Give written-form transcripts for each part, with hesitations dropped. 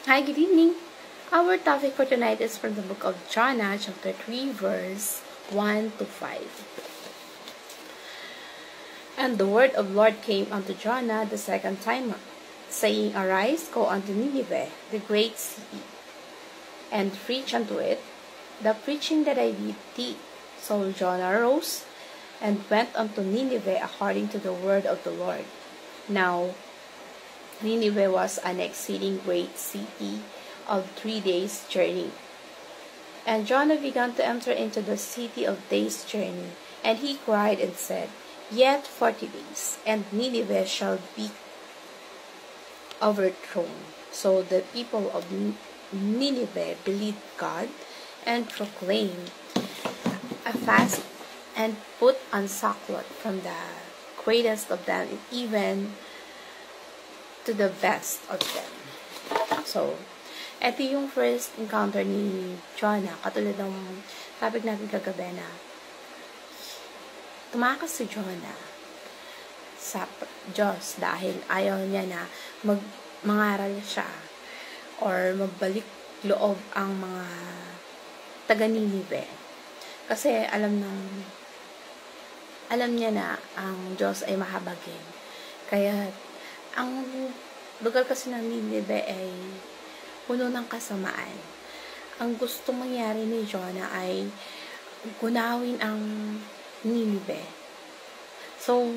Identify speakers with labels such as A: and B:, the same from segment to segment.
A: Hi, good evening. Our topic for tonight is from the book of Jonah, chapter 3, verse 1 to 5. And the word of Lord came unto Jonah the second time, saying, Arise, go unto Nineveh, the great city, and preach unto it the preaching that I bid thee. So Jonah arose and went unto Nineveh according to the word of the Lord. Now Nineveh was an exceeding great city of 3 days' journey. And Jonah began to enter into the city of days' journey, and he cried and said, Yet 40 days, and Nineveh shall be overthrown. So the people of Nineveh believed God and proclaimed a fast and put on sackcloth from the greatest of them even to the best of them. So, ito yung first encounter ni Jonah, katulad ng topic natin kagabi na tumakas si Jonah sa Diyos dahil ayaw niya na mangaral siya or magbalik loob ang mga taga-Nineveh. Kasi alam niya na ang Diyos ay mahabagin. Kaya ang lugar kasi ng Nineveh ay puno ng kasamaan. Ang gusto mangyari ni Jonah ay gunawin ang Nineveh. So,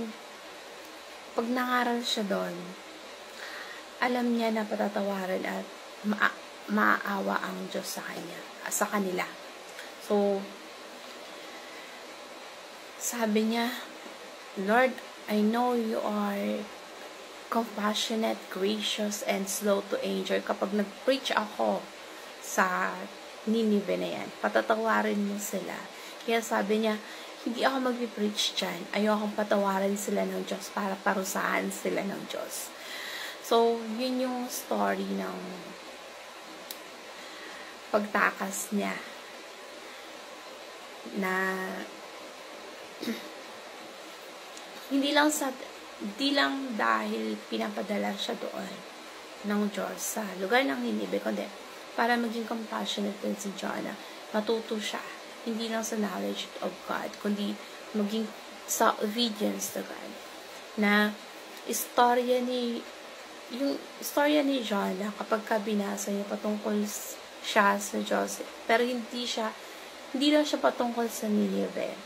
A: pag nangaral siya doon, alam niya na patatawaran at maaawa ang Diyos sa kanila. So, sabi niya, Lord, I know you are compassionate, gracious, and slow to anger. Kapag nag-preach ako sa Nineveh na yan, patatawarin mo sila. Kaya sabi niya, hindi ako mag-preach dyan. Ayokong patawarin sila ng Diyos para parusahan sila ng Diyos. So, yun yung story ng pagtakas niya na hindi lang dahil pinapadala siya doon ng Diyos sa lugar ng Nineveh, kundi para maging compassionate din si Jonah. Matuto siya, hindi lang sa knowledge of God, kundi maging sa obedience to God. Na yung istorya ni Jonah, kapag binasa niya patungkol siya sa Diyos, pero hindi lang siya patungkol sa Nineveh.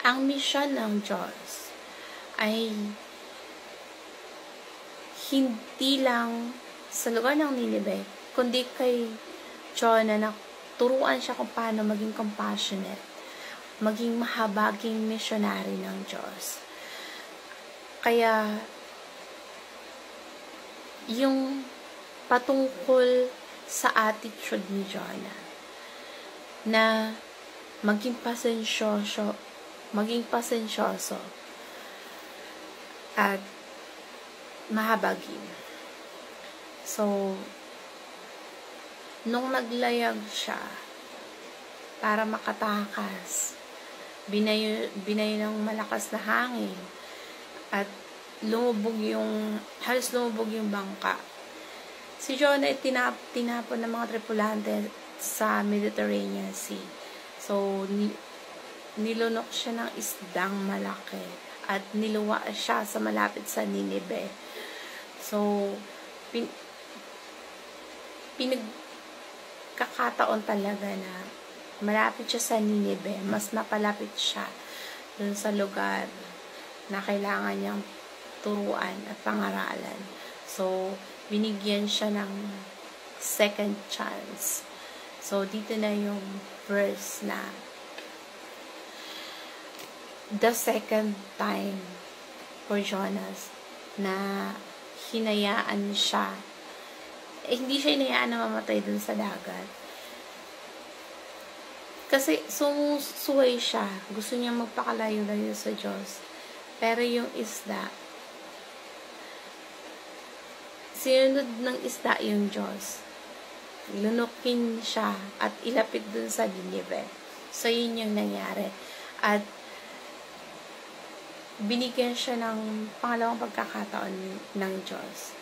A: Ang mission ng Diyos ay hindi lang sa lugar ng Nineveh, kundi kay Jonah na turuan siya kung paano maging compassionate, maging mahabaging missionary ng Diyos. Kaya, yung patungkol sa attitude ni Jonah, na maging pasensyoso at mahabagin. So, nung naglayag siya para makatakas, binayo ng malakas na hangin at halos lumubog yung bangka. Si Jonah ay tinapon ng mga tripulante sa Mediterranean Sea. So, nilunok siya ng isdang malaki at niluwa siya sa malapit sa Nineveh. So, pinagkakataon talaga na malapit siya sa Nineveh, mas napalapit siya dun sa lugar na kailangan niyang turuan at pangaralan. So, binigyan siya ng second chance. So, dito na yung verse na the second time for Jonas na hinayaan siya. Hindi siya hinayaan na mamatay dun sa dagat. Kasi sumusuway siya. Gusto niya magpakalayo-layo sa Diyos. Pero yung isda, sinunod ng isda yung Diyos. Lunukin siya at ilapit dun sa Nineveh. So, yun yung nangyari. At binigyan siya ng pangalawang pagkakataon ng Diyos.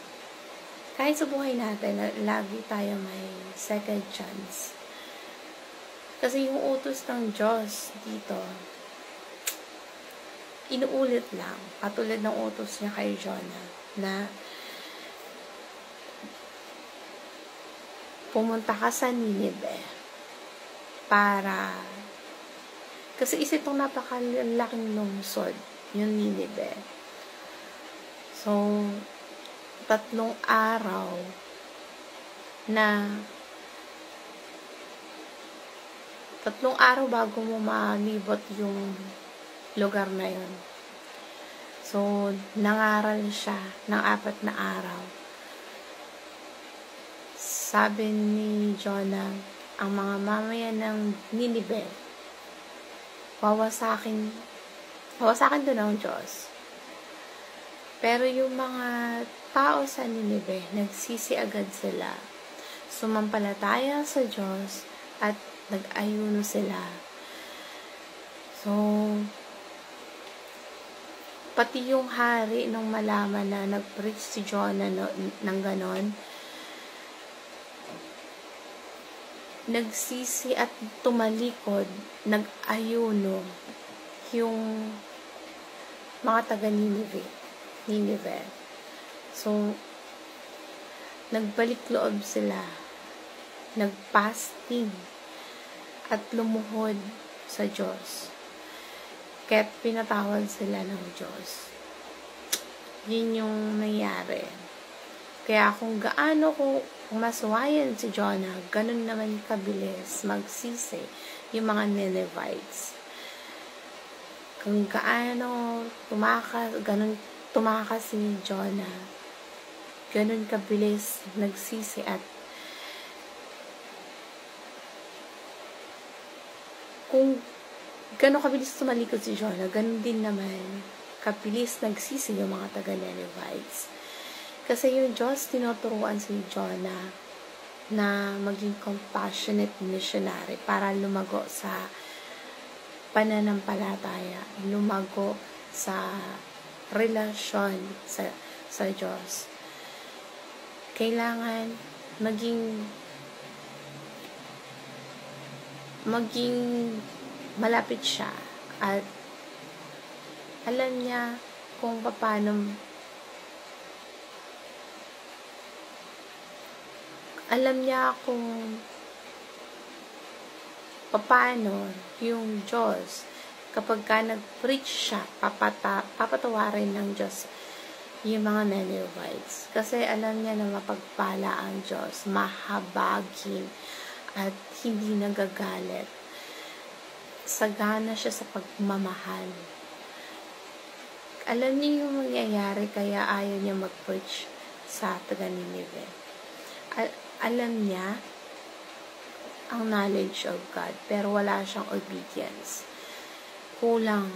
A: kahit sa buhay natin, lagi tayo may second chance. Kasi yung utos ng Diyos dito, inuulit lang, katulad ng utos niya kay Jonah, na pumunta ka sa Nineveh para, kasi isa itong napakalaking lungsod, yung Nineveh. So, 3 araw bago mo malibot yung lugar na yun. So, nangaral siya ng 4 na araw. Sabi ni Jonah, ang mga mamayan ng Nineveh, wawasakin doon ng Diyos. Pero yung mga tao sa Nineveh, nagsisi agad sila. Sumampalataya sa Diyos at nag-ayuno sila. So, pati yung hari nung malaman na nag-preach si Jonah ng ganon, nagsisi at tumalikod, nag-ayuno yung mga taga Nineveh. So, nagbalik loob sila, nag-fasting, at lumuhod sa Diyos. Kaya't pinatawad sila ng Diyos. Yun yung nangyari. Kaya kung gaano kung maswayan si Jonah, ganun naman kabilis magsisi yung mga Ninevites. Kung gaano tumakas si Jonah, ganun kabilis nagsisi at kung gano'n kabilis tumalikod si Jonah, gano'n din naman kabilis nagsisi yung mga taga-Ninevites. Kasi yung Diyos, tinuturuan si Jonah na maging compassionate missionary para lumago sa pananampalataya, lumago sa relasyon sa Diyos. Kailangan maging malapit siya at alam niya kung paano yung Diyos kapag ka nag-preach siya, papatawarin ng Diyos yung mga Ninevites. Kasi alam niya na mapagpala ang Diyos, mahabagin at hindi nagagalit. Sagana siya sa pagmamahal. Alam niya yung mangyayari kaya ayaw niya mag-preach sa taga-Nineveh. Alam niya ang knowledge of God, pero wala siyang obedience. Kulang.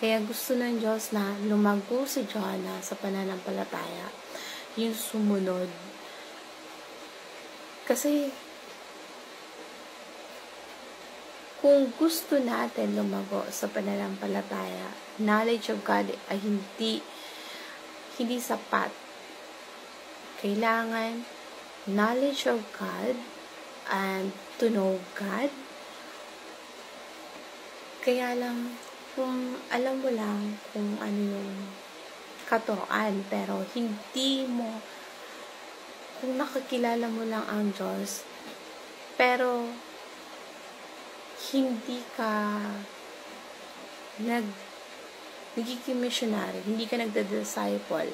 A: Kaya gusto ng Diyos na lumago si Jonah sa pananampalataya, yung sumunod. Kasi kung gusto natin lumago sa pananampalataya, knowledge of God ay hindi sapat. Kailangan knowledge of God and to know God. Kaya lang, kung alam mo lang kung ano yung katuroan, pero kung nakakilala mo lang ang Diyos, pero hindi ka nagiging missionary, hindi ka nagda-disciple,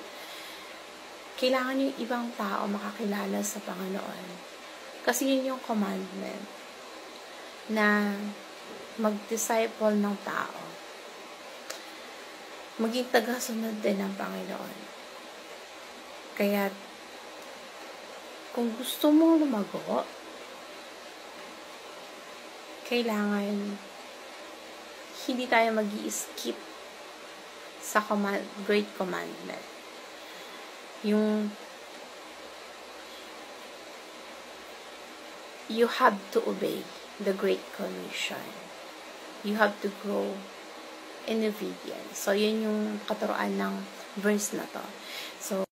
A: kailangan yung ibang tao makakilala sa Panginoon. Kasi yun yung commandment na mag-disciple ng tao. Maging tagasunod din ng Panginoon. Kaya kung gusto mong lumago, kailangan hindi tayo mag-i-skip sa great commandment. Yung you have to obey the Great Commission. You have to grow in obedience. So, yun yung katuroan ng verse na to. So,